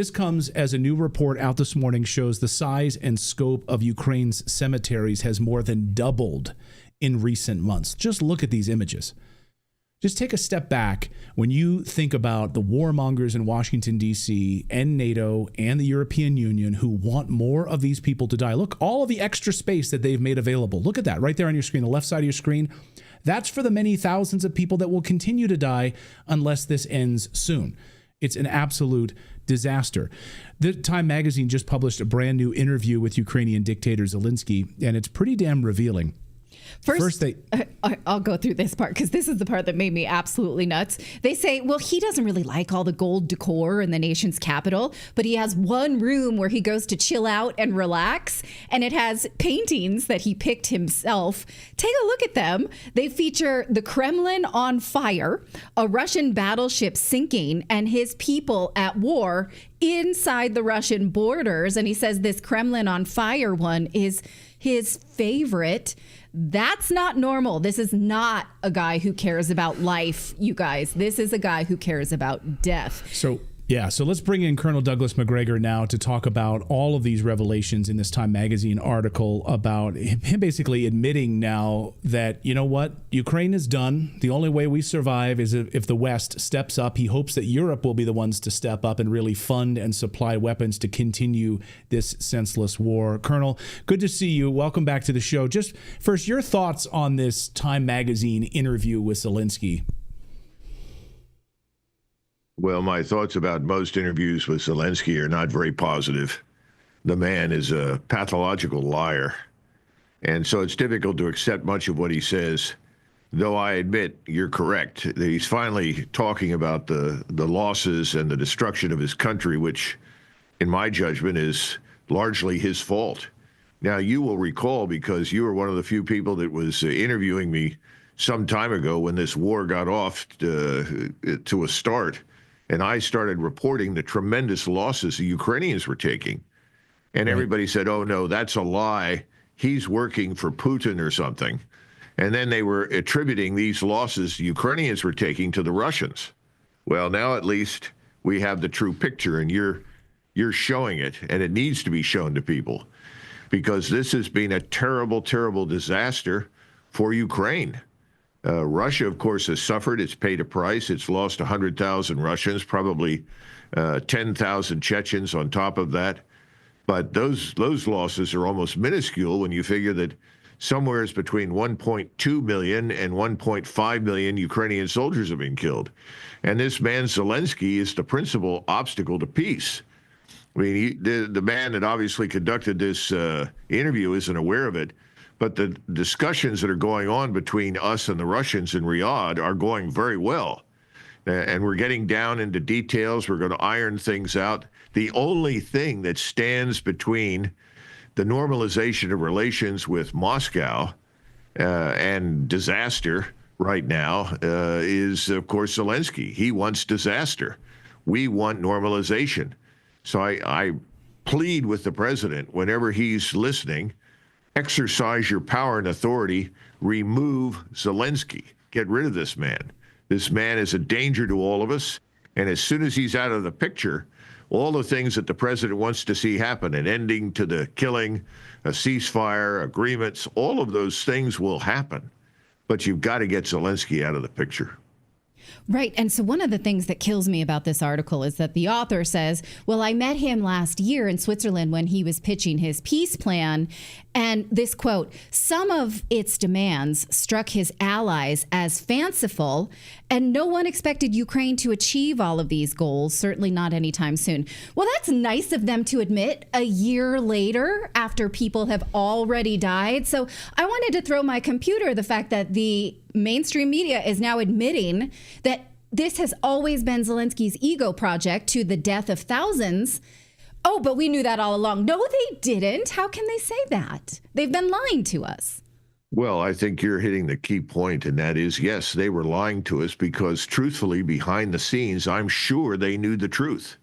This comes as a new report out this morning shows the size and scope of Ukraine's cemeteries has more than doubled in recent months. Just look at these images. Just take a step back when you think about the warmongers in Washington, D.C. and NATO and the European Union who want more of these people to die. Look, all of the extra space that they've made available. Look at that right there on your screen, the left side of your screen. That's for the many thousands of people that will continue to die unless this ends soon. It's an absolute disaster. The Time magazine just published a brand new interview with Ukrainian dictator Zelensky, and it's pretty damn revealing. First I'll go through this part because this is the part that made me absolutely nuts. They say, well, he doesn't really like all the gold decor in the nation's capital, but he has one room where he goes to chill out and relax, and it has paintings that he picked himself. Take a look at them. They feature the Kremlin on fire, a Russian battleship sinking, and his people at war inside the Russian borders. And he says this Kremlin on fire one is his favorite. That's not normal. This is not a guy who cares about life, you guys. This is a guy who cares about death. So let's bring in Colonel Douglas Macgregor now to talk about all of these revelations in this Time magazine article about him basically admitting now that, you know what, Ukraine is done. The only way we survive is if the West steps up. He hopes that Europe will be the ones to step up and really fund and supply weapons to continue this senseless war. Colonel, good to see you. Welcome back to the show. Just first, your thoughts on this Time magazine interview with Zelensky. Well, my thoughts about most interviews with Zelensky are not very positive. The man is a pathological liar. And so it's difficult to accept much of what he says, though I admit you're correct. He's finally talking about the losses and the destruction of his country, which, in my judgment, is largely his fault. Now, you will recall, because you were one of the few people that was interviewing me some time ago when this war got off to a start, and I started reporting the tremendous losses the Ukrainians were taking. And everybody said, oh, no, that's a lie. He's working for Putin or something. And then they were attributing these losses the Ukrainians were taking to the Russians. Well, now at least we have the true picture, and you're showing it, and it needs to be shown to people, because this has been a terrible, terrible disaster for Ukraine. Russia, of course, has suffered. It's paid a price. It's lost 100,000 Russians, probably 10,000 Chechens on top of that. But those losses are almost minuscule when you figure that somewhere is between 1.2 million and 1.5 million Ukrainian soldiers have been killed. And this man, Zelensky, is the principal obstacle to peace. I mean, the man that obviously conducted this interview isn't aware of it. But the discussions that are going on between us and the Russians in Riyadh are going very well. And we're getting down into details. We're going to iron things out. The only thing that stands between the normalization of relations with Moscow and disaster right now is, of course, Zelensky. He wants disaster. We want normalization. So I plead with the president, whenever he's listening, exercise your power and authority, remove Zelensky. Get rid of this man. This man is a danger to all of us. And as soon as he's out of the picture, all the things that the president wants to see happen, an ending to the killing, a ceasefire, agreements, all of those things will happen. But you've got to get Zelensky out of the picture. Right. And so one of the things that kills me about this article is that the author says, well, I met him last year in Switzerland when he was pitching his peace plan. And this quote, some of its demands struck his allies as fanciful, and no one expected Ukraine to achieve all of these goals, certainly not anytime soon. Well, that's nice of them to admit a year later after people have already died. So I wanted to throw my computer the fact that the mainstream media is now admitting that this has always been Zelensky's ego project to the death of thousands. Oh, but we knew that all along. No, they didn't. How can they say that? They've been lying to us. Well, I think you're hitting the key point, and that is, yes, they were lying to us because, truthfully, behind the scenes, I'm sure they knew the truth,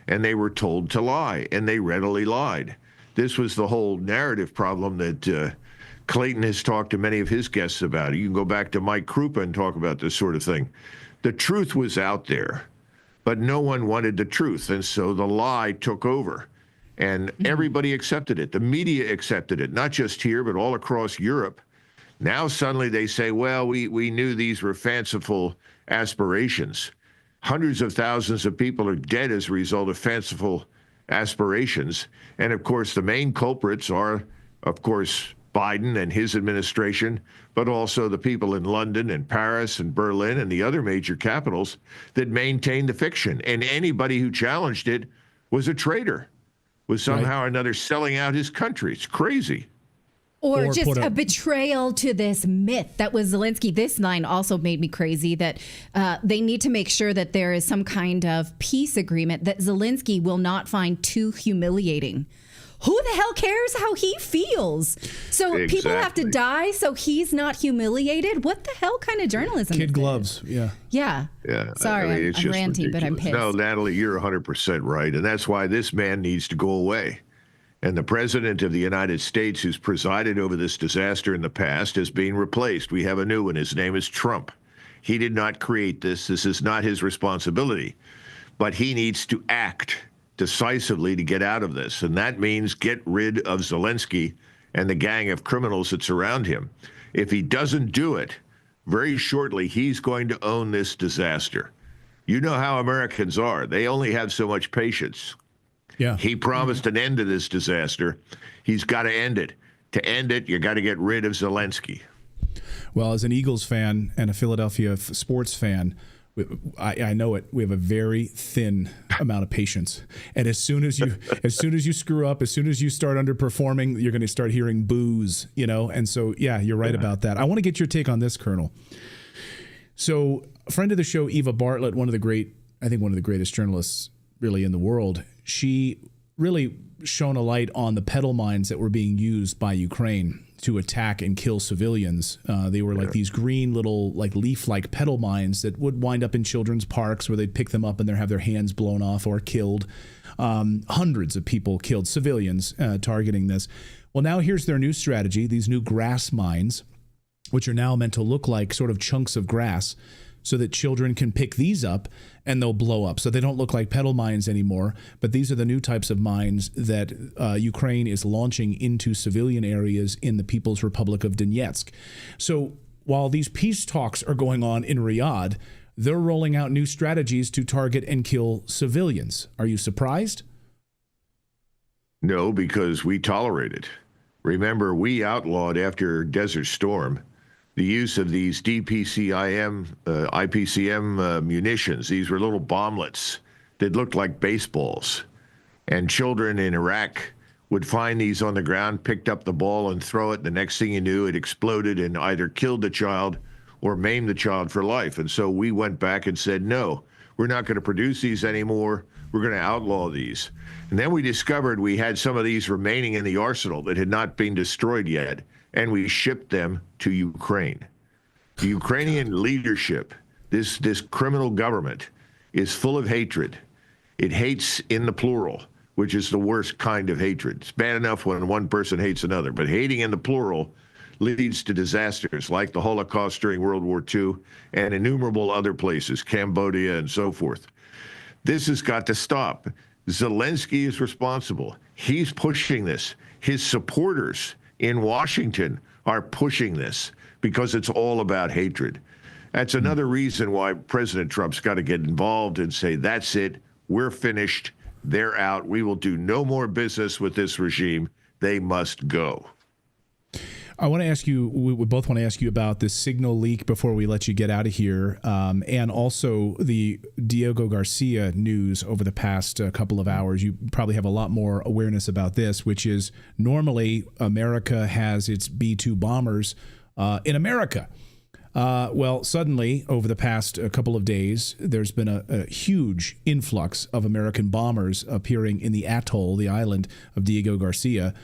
and they were told to lie, and they readily lied. This was the whole narrative problem that Clayton has talked to many of his guests about. You can go back to Mike Krupa and talk about this sort of thing. The truth was out there. but no one wanted the truth. And so the lie took over. And everybody accepted it. The media accepted it, not just here, but all across Europe. Now suddenly they say, well, we knew these were fanciful aspirations. Hundreds of thousands of people are dead as a result of fanciful aspirations. And of course, the main culprits are, of course, Biden and his administration, but also the people in London and Paris and Berlin and the other major capitals that maintained the fiction. And anybody who challenged it was a traitor, was somehow or another selling out his country. It's crazy. Or just a betrayal to this myth that was Zelensky. This line also made me crazy, that they need to make sure that there is some kind of peace agreement that Zelensky will not find too humiliating. Who the hell cares how he feels? So people have to die so he's not humiliated? What the hell kind of journalism Kid is gloves, this? Yeah. Sorry, I mean, I'm ranty, ridiculous. but I'm pissed. No, Natalie, you're 100% right. And that's why this man needs to go away. And the president of the United States, who's presided over this disaster in the past, is being replaced. We have a new one. His name is Trump. He did not create this. This is not his responsibility. But he needs to act decisively to get out of this. And that means get rid of Zelensky and the gang of criminals that surround him. If he doesn't do it, very shortly, he's going to own this disaster. You know how Americans are. They only have so much patience. Yeah. He promised an end to this disaster. He's got to end it. To end it, you got to get rid of Zelensky. Well, as an Eagles fan and a Philadelphia sports fan, I know it. We have a very thin amount of patience, and as soon as you screw up, as soon as you start underperforming, you're going to start hearing boos, And so, yeah, you're right about that. I want to get your take on this, Colonel. So, a friend of the show, Eva Bartlett, one of the greatest journalists really in the world, she really shone a light on the pedal mines that were being used by Ukraine to attack and kill civilians. They were like these green little leaf-like pedal mines that would wind up in children's parks where they'd pick them up and they'd have their hands blown off or killed. Hundreds of people killed, civilians targeting this. Well, now here's their new strategy, these new grass mines, which are now meant to look like sort of chunks of grass so that children can pick these up and they'll blow up. So they don't look like pedal mines anymore, but these are the new types of mines that Ukraine is launching into civilian areas in the People's Republic of Donetsk. So while these peace talks are going on in Riyadh, they're rolling out new strategies to target and kill civilians. Are you surprised? No, because we tolerate it. Remember, we outlawed after Desert Storm the use of these IPCM munitions. These were little bomblets that looked like baseballs. And children in Iraq would find these on the ground, picked up the ball and throw it. The next thing you knew, it exploded and either killed the child or maimed the child for life. And so we went back and said, no, we're not going to produce these anymore. We're going to outlaw these. And then we discovered we had some of these remaining in the arsenal that had not been destroyed yet, and we shipped them to Ukraine. The Ukrainian leadership, this criminal government, is full of hatred. It hates in the plural, which is the worst kind of hatred. It's bad enough when one person hates another, but hating in the plural leads to disasters like the Holocaust during World War II and innumerable other places, Cambodia and so forth. This has got to stop. Zelensky is responsible. He's pushing this. His supporters in Washington are pushing this because it's all about hatred. That's another reason why President Trump's got to get involved and say, that's it, we're finished, they're out, we will do no more business with this regime, they must go. I want to ask you, we both want to ask you about this signal leak before we let you get out of here, and also the Diego Garcia news over the past couple of hours. You probably have a lot more awareness about this, which is normally America has its B-2 bombers in America. Well, suddenly, over the past couple of days, there's been a huge influx of American bombers appearing in the atoll, the island of Diego Garcia,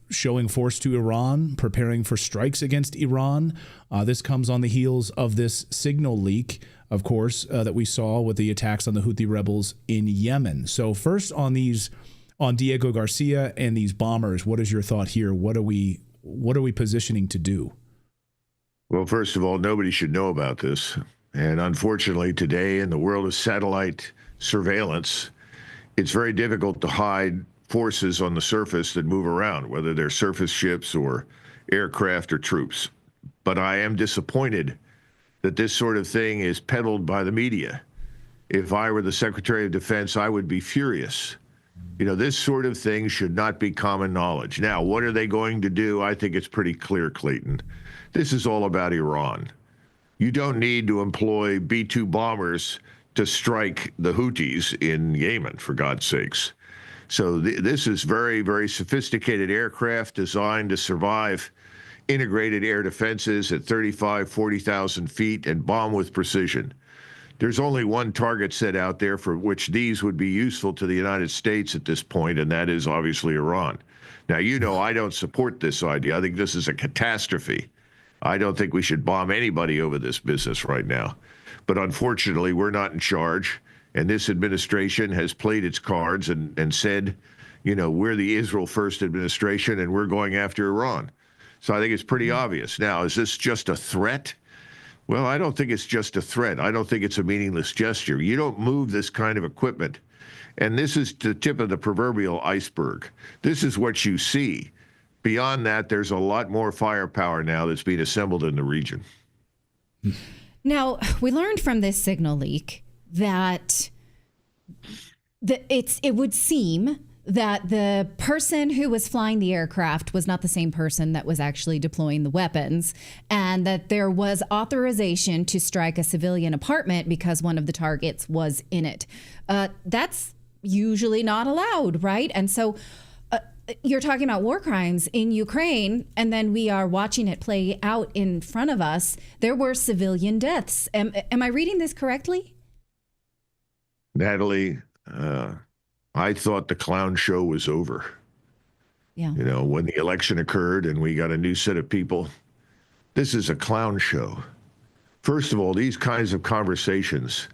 showing force to Iran, preparing for strikes against Iran. This comes on the heels of this signal leak, of course, that we saw with the attacks on the Houthi rebels in Yemen. So first on Diego Garcia and these bombers, what is your thought here? What are we positioning to do? Well, first of all, nobody should know about this. And unfortunately, today in the world of satellite surveillance, it's very difficult to hide forces on the surface that move around, whether they're surface ships or aircraft or troops. But I am disappointed that this sort of thing is peddled by the media. If I were the Secretary of Defense, I would be furious. You know, this sort of thing should not be common knowledge. Now, what are they going to do? I think it's pretty clear, Clayton. This is all about Iran. You don't need to employ B-2 bombers to strike the Houthis in Yemen, for God's sakes. So this is very, very sophisticated aircraft designed to survive integrated air defenses at 35, 40,000 feet and bomb with precision. There's only one target set out there for which these would be useful to the United States at this point, and that is obviously Iran. Now, you know, I don't support this idea. I think this is a catastrophe. I don't think we should bomb anybody over this business right now. But unfortunately, we're not in charge, and this administration has played its cards and said, you know, we're the Israel First administration, and we're going after Iran. So I think it's pretty obvious. Now, is this just a threat? Well, I don't think it's just a threat. I don't think it's a meaningless gesture. You don't move this kind of equipment. And this is the tip of the proverbial iceberg. This is what you see. Beyond that, there's a lot more firepower now that's being assembled in the region. Now, we learned from this signal leak that it would seem that the person who was flying the aircraft was not the same person that was actually deploying the weapons, and that there was authorization to strike a civilian apartment because one of the targets was in it. That's usually not allowed, right? And so you're talking about war crimes in Ukraine, and then we are watching it play out in front of us. There were civilian deaths. Am I reading this correctly? Natalie, I thought the clown show was over. Yeah. You know, when the election occurred and we got a new set of people, this is a clown show. First of all, these kinds of conversations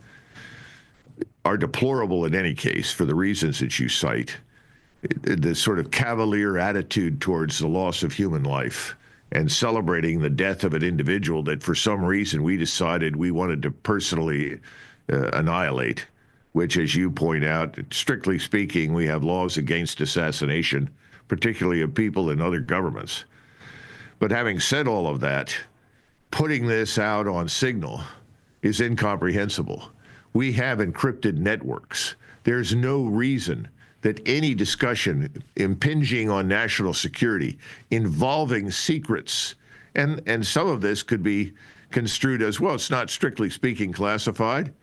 are deplorable in any case for the reasons that you cite. The sort of cavalier attitude towards the loss of human life and celebrating the death of an individual that for some reason we decided we wanted to personally annihilate, which, as you point out, strictly speaking, we have laws against assassination, particularly of people in other governments. But having said all of that, putting this out on Signal is incomprehensible. We have encrypted networks. There's no reason that any discussion impinging on national security involving secrets, and some of this could be construed as, well, it's not strictly speaking classified.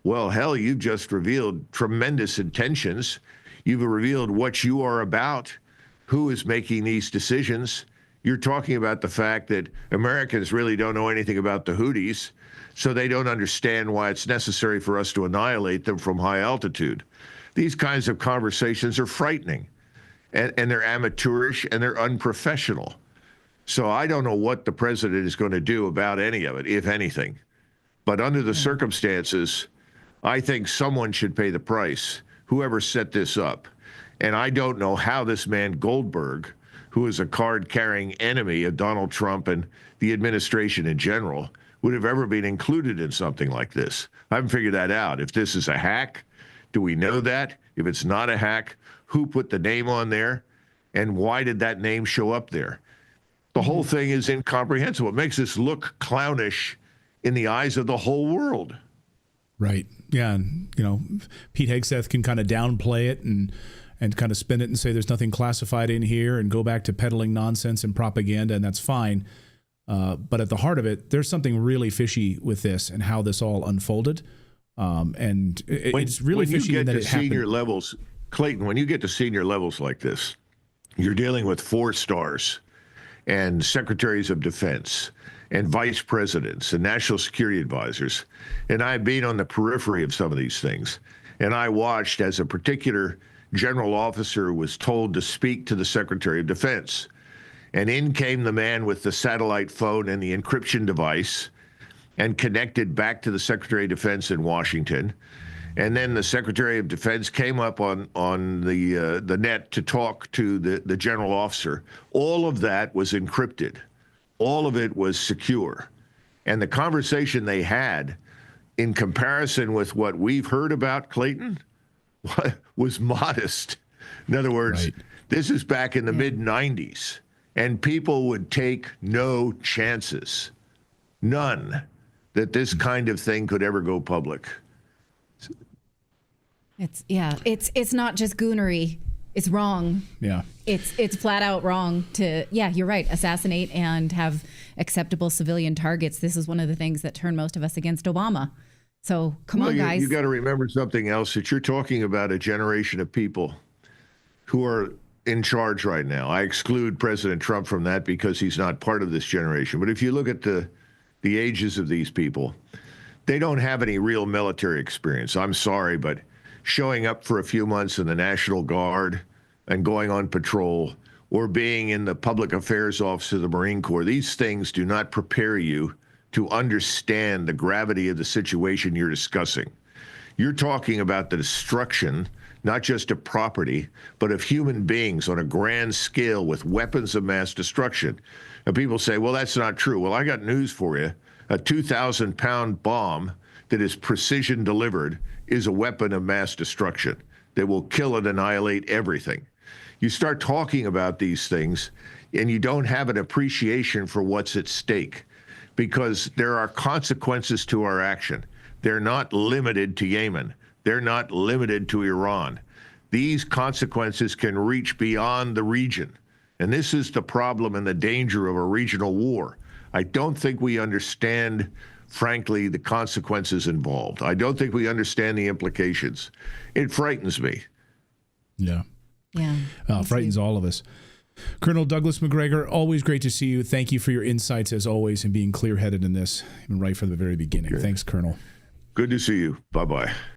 Well, hell, you've just revealed tremendous intentions. You've revealed what you are about, who is making these decisions. You're talking about the fact that Americans really don't know anything about the Houthis, so they don't understand why it's necessary for us to annihilate them from high altitude. These kinds of conversations are frightening, and they're amateurish and they're unprofessional. So I don't know what the president is going to do about any of it, if anything. But under the circumstances, I think someone should pay the price, whoever set this up. And I don't know how this man Goldberg, who is a card-carrying enemy of Donald Trump and the administration in general, would have ever been included in something like this. I haven't figured that out. If this is a hack, do we know that? If it's not a hack, who put the name on there? And why did that name show up there? The whole thing is incomprehensible. It makes us look clownish in the eyes of the whole world. Right. Yeah. And, you know, Pete Hegseth can kind of downplay it and kind of spin it and say there's nothing classified in here and go back to peddling nonsense and propaganda, and that's fine. But at the heart of it, there's something really fishy with this and how this all unfolded. And it's really fishy in that it happened. When you get to senior levels, Clayton, when you get to senior levels like this, you're dealing with 4 stars and secretaries of defense and vice presidents and national security advisors. And I've been on the periphery of some of these things. And I watched as a particular general officer was told to speak to the Secretary of Defense. And in came the man with the satellite phone and the encryption device and connected back to the Secretary of Defense in Washington. And then the Secretary of Defense came up on the net to talk to the general officer. All of that was encrypted. All of it was secure. And the conversation they had in comparison with what we've heard about Clayton, was modest. In other words, Right. this is back in the mid-'90s, and people would take no chances, none, that this kind of thing could ever go public. It's not just goonery. It's wrong. Yeah. It's flat out wrong to, you're right, assassinate and have acceptable civilian targets. This is one of the things that turned most of us against Obama. So come on, guys. You got to remember something else, that you're talking about a generation of people who are in charge right now. I exclude President Trump from that because he's not part of this generation. But if you look at the ages of these people, they don't have any real military experience. I'm sorry, but showing up for a few months in the National Guard and going on patrol, or being in the public affairs office of the Marine Corps, these things do not prepare you to understand the gravity of the situation you're discussing. You're talking about the destruction, not just of property, but of human beings on a grand scale with weapons of mass destruction. And people say, well, that's not true. Well, I got news for you. A 2,000-pound bomb that is precision delivered is a weapon of mass destruction that will kill and annihilate everything. You start talking about these things and you don't have an appreciation for what's at stake, because there are consequences to our action. They're not limited to Yemen. They're not limited to Iran. These consequences can reach beyond the region. And this is the problem and the danger of a regional war. I don't think we understand, frankly, the consequences involved. I don't think we understand the implications. It frightens me. Yeah. Yeah. Frightens all of us. Colonel Douglas Macgregor, always great to see you. Thank you for your insights, as always, and being clear-headed in this, right from the very beginning. Thanks, Colonel. Good to see you. Bye-bye.